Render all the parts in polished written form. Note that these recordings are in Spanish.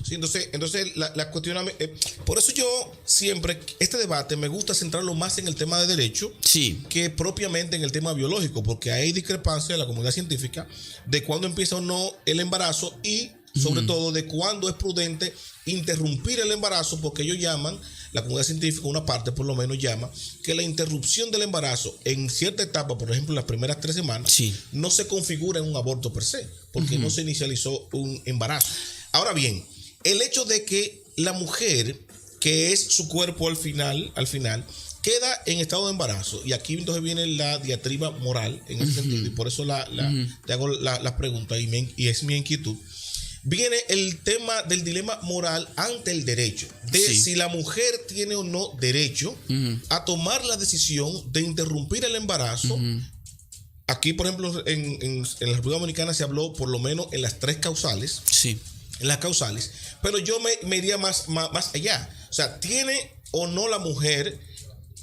Sí, entonces la cuestión, por eso yo siempre, este debate me gusta centrarlo más en el tema de derecho Sí. que propiamente en el tema biológico, porque hay discrepancia en la comunidad científica de cuándo empieza o no el embarazo y sobre todo de cuándo es prudente interrumpir el embarazo, porque ellos llaman, la comunidad científica, una parte por lo menos llama, que la interrupción del embarazo en cierta etapa, por ejemplo en las primeras 3 semanas, Sí. no se configura en un aborto per se, porque no se inicializó un embarazo. Ahora bien, el hecho de que la mujer, que es su cuerpo al final, queda en estado de embarazo, y aquí entonces viene la diatriba moral en ese sentido, y por eso te hago la pregunta, y es mi inquietud. Viene el tema del dilema moral ante el derecho, de si la mujer tiene o no derecho a tomar la decisión de interrumpir el embarazo. Aquí, por ejemplo, en la República Dominicana se habló por lo menos en las 3 causales. Sí. En las causales, pero yo me iría más allá. O sea, ¿tiene o no la mujer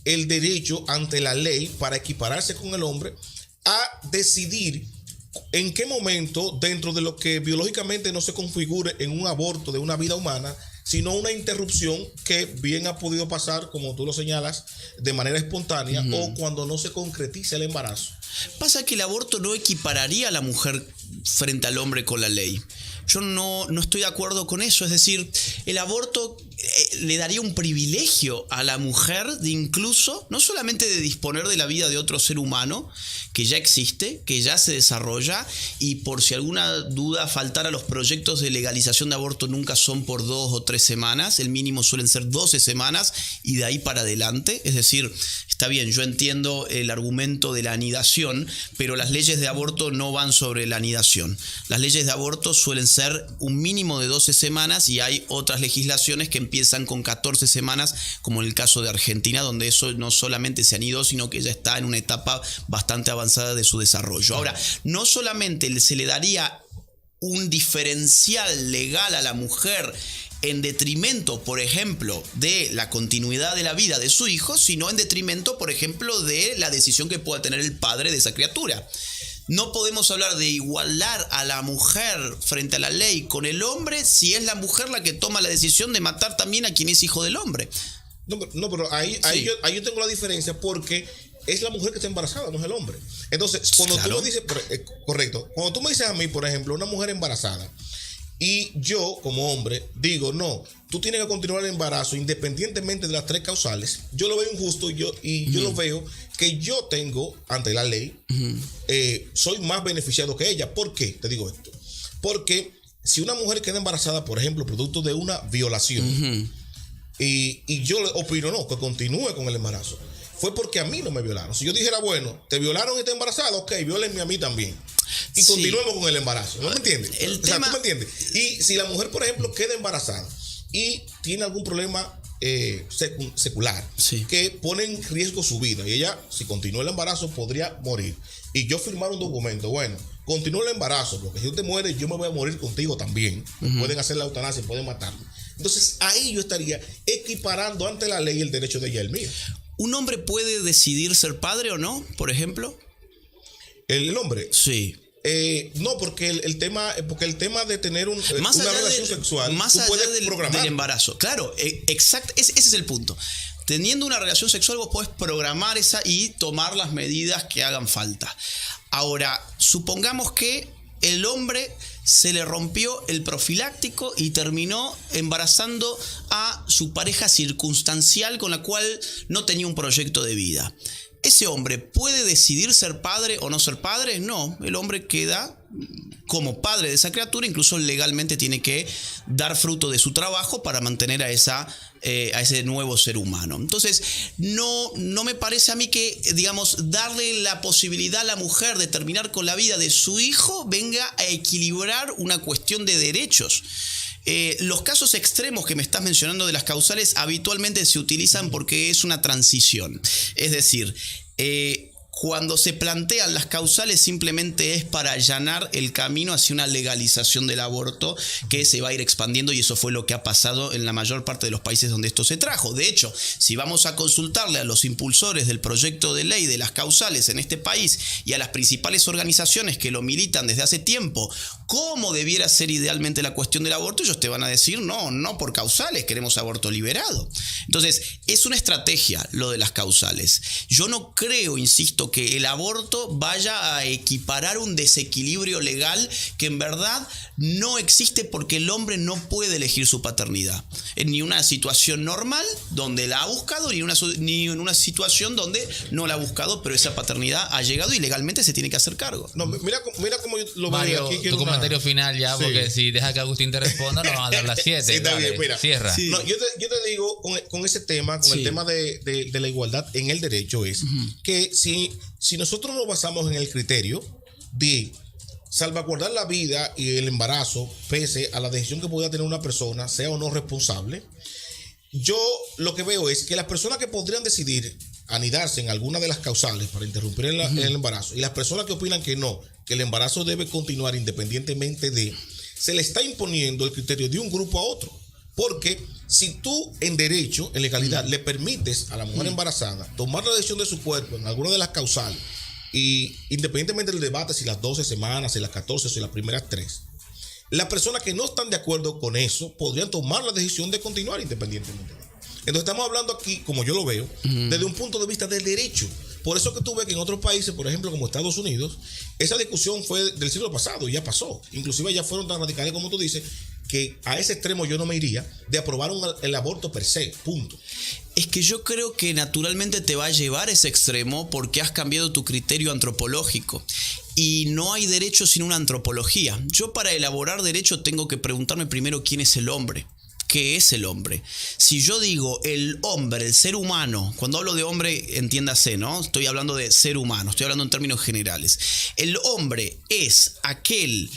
el derecho ante la ley para equipararse con el hombre a decidir en qué momento, dentro de lo que biológicamente no se configure en un aborto de una vida humana, sino una interrupción que bien ha podido pasar, como tú lo señalas, de manera espontánea o cuando no se concretiza el embarazo? Pasa que el aborto no equipararía a la mujer frente al hombre con la ley. Yo no estoy de acuerdo con eso. Es decir, el aborto le daría un privilegio a la mujer de incluso, no solamente de disponer de la vida de otro ser humano, que ya existe, que ya se desarrolla, y por si alguna duda faltara, los proyectos de legalización de aborto nunca son por 2 o 3 semanas, el mínimo suelen ser 12 semanas y de ahí para adelante. Es decir, está bien, yo entiendo el argumento de la anidación, pero las leyes de aborto no van sobre la anidación. Las leyes de aborto suelen ser un mínimo de 12 semanas y hay otras legislaciones que empiezan con 14 semanas, como en el caso de Argentina, donde eso no solamente se anidó, sino que ya está en una etapa bastante avanzada de su desarrollo. Ahora, no solamente se le daría un diferencial legal a la mujer en detrimento, por ejemplo, de la continuidad de la vida de su hijo, sino en detrimento, por ejemplo, de la decisión que pueda tener el padre de esa criatura. No podemos hablar de igualar a la mujer frente a la ley con el hombre si es la mujer la que toma la decisión de matar también a quien es hijo del hombre. No, pero ahí yo tengo la diferencia, porque es la mujer que está embarazada, no es el hombre. Entonces, cuando tú me dices, correcto, cuando tú me dices a mí, por ejemplo, una mujer embarazada, y yo, como hombre, digo, no, tú tienes que continuar el embarazo independientemente de las 3 causales, yo lo veo injusto yo lo veo que yo tengo, ante la ley, soy más beneficiado que ella. ¿Por qué te digo esto? Porque si una mujer queda embarazada, por ejemplo, producto de una violación, y yo le opino, no, que continúe con el embarazo, fue porque a mí no me violaron. Si yo dijera, bueno, te violaron y estás embarazada, ok, violenme a mí también. Y continuemos con el embarazo. ¿No me entiendes? ¿Tú me entiendes? Y si la mujer, por ejemplo, queda embarazada y tiene algún problema secular, que pone en riesgo su vida, y ella, si continúa el embarazo, podría morir, y yo firmar un documento, bueno, continúa el embarazo, porque si tú te mueres, yo me voy a morir contigo también. Pueden hacer la eutanasia, pueden matarme. Entonces ahí yo estaría equiparando ante la ley el derecho de ella y el mío. ¿Un hombre puede decidir ser padre o no, por ejemplo? ¿El hombre? Sí. No, porque el tema de tener una relación sexual, más allá del embarazo. Claro, exacto, ese es el punto. Teniendo una relación sexual, vos podés programar esa y tomar las medidas que hagan falta. Ahora, supongamos que el hombre se le rompió el profiláctico y terminó embarazando a su pareja circunstancial con la cual no tenía un proyecto de vida. ¿Ese hombre puede decidir ser padre o no ser padre? No, el hombre queda como padre de esa criatura, incluso legalmente tiene que dar fruto de su trabajo para mantener a ese nuevo ser humano. Entonces, no me parece a mí que, digamos, darle la posibilidad a la mujer de terminar con la vida de su hijo venga a equilibrar una cuestión de derechos. Los casos extremos que me estás mencionando de las causales habitualmente se utilizan porque es una transición. Es decir, Cuando se plantean las causales simplemente es para allanar el camino hacia una legalización del aborto que se va a ir expandiendo, y eso fue lo que ha pasado en la mayor parte de los países donde esto se trajo. De hecho, si vamos a consultarle a los impulsores del proyecto de ley de las causales en este país y a las principales organizaciones que lo militan desde hace tiempo, cómo debiera ser idealmente la cuestión del aborto, ellos te van a decir no por causales, queremos aborto liberado. Entonces, es una estrategia lo de las causales. Yo no creo, insisto, que el aborto vaya a equiparar un desequilibrio legal que en verdad no existe, porque el hombre no puede elegir su paternidad en ni una situación normal donde la ha buscado, ni en una situación donde no la ha buscado, pero esa paternidad ha llegado y legalmente se tiene que hacer cargo. No, mira cómo yo lo Mario, veo aquí. Tu comentario final ya, porque si deja que Agustín te responda, nos van a dar las 7. Sí, está bien, mira. Cierra. Sí. No, yo te digo, con ese tema, con el tema de la igualdad en el derecho, es que si nosotros nos basamos en el criterio de salvaguardar la vida y el embarazo, pese a la decisión que pueda tener una persona, sea o no responsable, yo lo que veo es que las personas que podrían decidir anidarse en alguna de las causales para interrumpir el embarazo, y las personas que opinan que no, que el embarazo debe continuar independientemente de, se le está imponiendo el criterio de un grupo a otro. Porque si tú en derecho, en legalidad, le permites a la mujer embarazada tomar la decisión de su cuerpo en alguna de las causales, y independientemente del debate, si las 12 semanas, si las 14, si las primeras 3, las personas que no están de acuerdo con eso podrían tomar la decisión de continuar independientemente. Entonces estamos hablando aquí, como yo lo veo, desde un punto de vista del derecho. Por eso que tú ves que en otros países, por ejemplo como Estados Unidos, esa discusión fue del siglo pasado y ya pasó. Inclusive ya fueron tan radicales como tú dices, que a ese extremo yo no me iría de aprobar el aborto per se, punto. Es que yo creo que naturalmente te va a llevar a ese extremo porque has cambiado tu criterio antropológico. Y no hay derecho sin una antropología. Yo, para elaborar derecho, tengo que preguntarme primero quién es el hombre. ¿Qué es el hombre? Si yo digo el hombre, el ser humano, cuando hablo de hombre, entiéndase, ¿no? Estoy hablando de ser humano, estoy hablando en términos generales. El hombre es aquel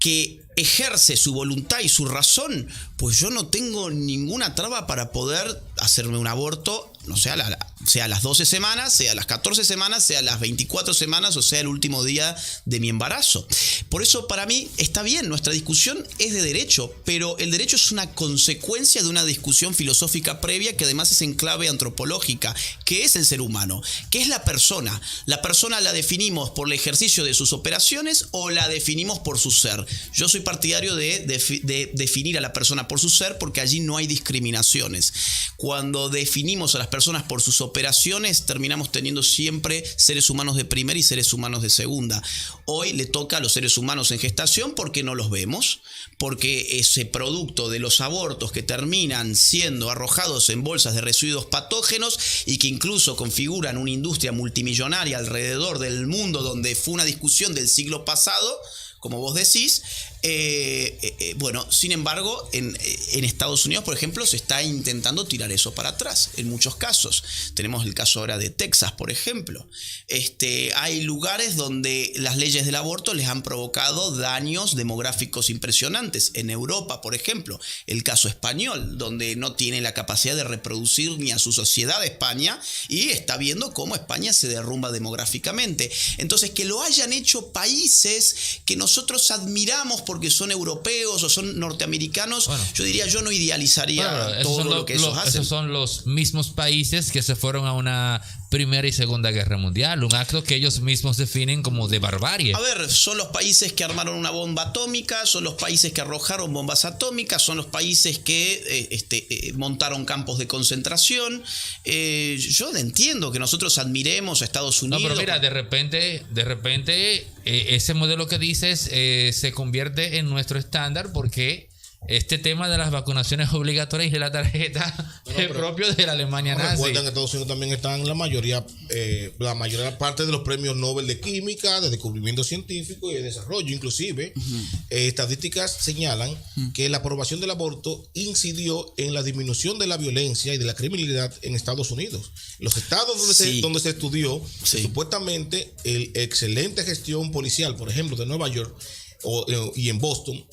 que ejerce su voluntad y su razón, pues yo no tengo ninguna traba para poder hacerme un aborto, no sea a las 12 semanas, sea a las 14 semanas, sea a las 24 semanas o sea el último día de mi embarazo. Por eso para mí está bien, nuestra discusión es de derecho, pero el derecho es una consecuencia de una discusión filosófica previa que además es en clave antropológica. ¿Qué es el ser humano? ¿Qué es la persona? ¿La persona la definimos por el ejercicio de sus operaciones o la definimos por su ser? Yo soy partidario de definir a la persona por su ser, porque allí no hay discriminaciones. Cuando definimos a las personas por sus operaciones, terminamos teniendo siempre seres humanos de primera y seres humanos de segunda. Hoy le toca a los seres humanos en gestación porque no los vemos, porque ese producto de los abortos que terminan siendo arrojados en bolsas de residuos patógenos y que incluso configuran una industria multimillonaria alrededor del mundo, donde fue una discusión del siglo pasado, como vos decís, bueno, sin embargo, en Estados Unidos, por ejemplo, se está intentando tirar eso para atrás, en muchos casos. Tenemos el caso ahora de Texas, por ejemplo. Hay lugares donde las leyes del aborto les han provocado daños demográficos impresionantes. En Europa, por ejemplo, el caso español, donde no tiene la capacidad de reproducir ni a su sociedad España, y está viendo cómo España se derrumba demográficamente. Entonces, que lo hayan hecho países que nosotros admiramos porque son europeos o son norteamericanos, bueno, yo diría, yo no idealizaría todo lo que ellos hacen. Esos son los mismos países que se fueron a una Primera y Segunda Guerra Mundial, un acto que ellos mismos definen como de barbarie. A ver, son los países que armaron una bomba atómica, son los países que arrojaron bombas atómicas, son los países que montaron campos de concentración. Yo entiendo que nosotros admiremos a Estados Unidos. No, pero mira, de repente ese modelo que dices se convierte en nuestro estándar, porque este tema de las vacunaciones obligatorias y de la tarjeta es propio de la Alemania nazi. Recuerden que Estados Unidos también están la mayoría parte de los premios Nobel de Química, de descubrimiento científico y de desarrollo. Inclusive, estadísticas señalan que la aprobación del aborto incidió en la disminución de la violencia y de la criminalidad en Estados Unidos. Los estados donde se estudió, supuestamente, el excelente gestión policial, por ejemplo, de Nueva York y en Boston,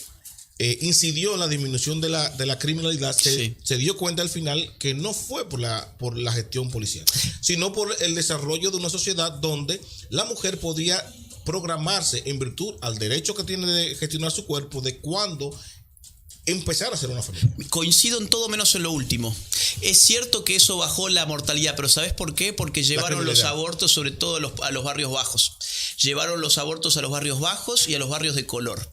incidió en la disminución de la criminalidad, se dio cuenta al final que no fue por la gestión policial, sino por el desarrollo de una sociedad donde la mujer podía programarse en virtud al derecho que tiene de gestionar su cuerpo, de cuándo empezar a hacer una familia. Coincido en todo menos en lo último. Es cierto que eso bajó la mortalidad, pero ¿sabes por qué? Porque llevaron los abortos sobre todo a los barrios bajos. Llevaron los abortos a los barrios bajos y a los barrios de color.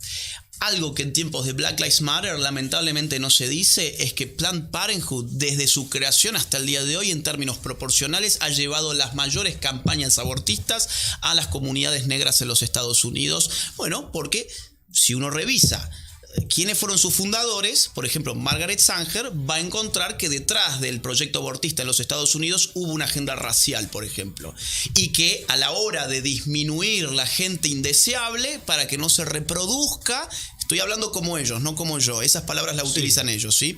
Algo que en tiempos de Black Lives Matter lamentablemente no se dice es que Planned Parenthood desde su creación hasta el día de hoy en términos proporcionales ha llevado las mayores campañas abortistas a las comunidades negras en los Estados Unidos. Bueno, porque si uno revisa quiénes fueron sus fundadores, por ejemplo Margaret Sanger, va a encontrar que detrás del proyecto abortista en los Estados Unidos hubo una agenda racial, por ejemplo, y que a la hora de disminuir la gente indeseable para que no se reproduzca, estoy hablando como ellos, no como yo, esas palabras las utilizan ellos, ¿sí?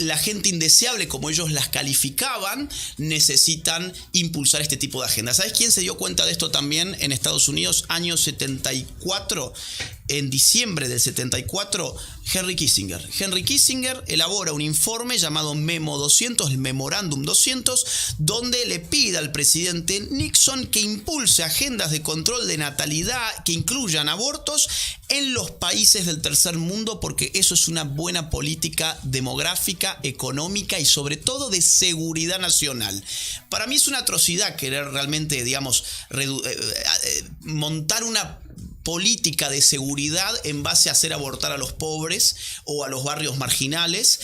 La gente indeseable, como ellos las calificaban, necesitan impulsar este tipo de agenda. ¿Sabes quién se dio cuenta de esto también en Estados Unidos? Año 74, en diciembre del 74, Henry Kissinger. Henry Kissinger elabora un informe llamado Memo 200, el Memorándum 200, donde le pide al presidente Nixon que impulse agendas de control de natalidad que incluyan abortos en los países del tercer mundo, porque eso es una buena política demográfica, económica y sobre todo de seguridad nacional. Para mí es una atrocidad querer realmente, digamos, montar una política de seguridad en base a hacer abortar a los pobres o a los barrios marginales,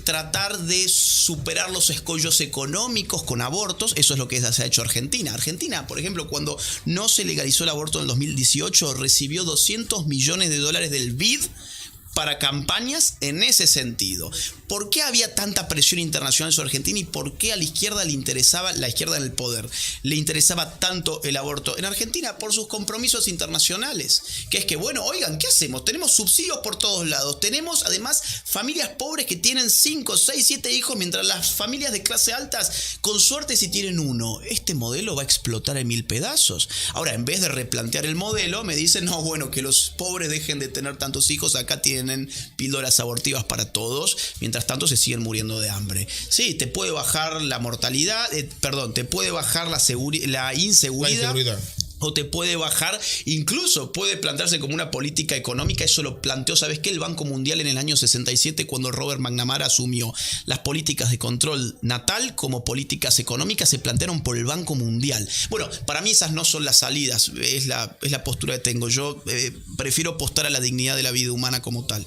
tratar de superar los escollos económicos con abortos. Eso es lo que se ha hecho Argentina. Argentina, por ejemplo, cuando no se legalizó el aborto en el 2018, recibió $200 millones del BID para campañas en ese sentido. ¿Por qué había tanta presión internacional sobre Argentina y por qué a la izquierda le interesaba, la izquierda en el poder, le interesaba tanto el aborto en Argentina? Por sus compromisos internacionales, que es que, bueno, oigan, ¿qué hacemos? Tenemos subsidios por todos lados, tenemos además familias pobres que tienen 5, 6, 7 hijos, mientras las familias de clase altas, con suerte si tienen uno. Este modelo va a explotar en 1000 pedazos. Ahora, en vez de replantear el modelo, me dicen, no, bueno, que los pobres dejen de tener tantos hijos, acá tienen píldoras abortivas para todos, mientras tanto se siguen muriendo de hambre. Sí, te puede bajar la mortalidad, te puede bajar la inseguridad. O te puede bajar, incluso puede plantearse como una política económica. Eso lo planteó, ¿sabes qué? El Banco Mundial en el año 67, cuando Robert McNamara asumió las políticas de control natal como políticas económicas, se plantearon por el Banco Mundial. Bueno, para mí esas no son las salidas, es la postura que tengo. Yo prefiero apostar a la dignidad de la vida humana como tal.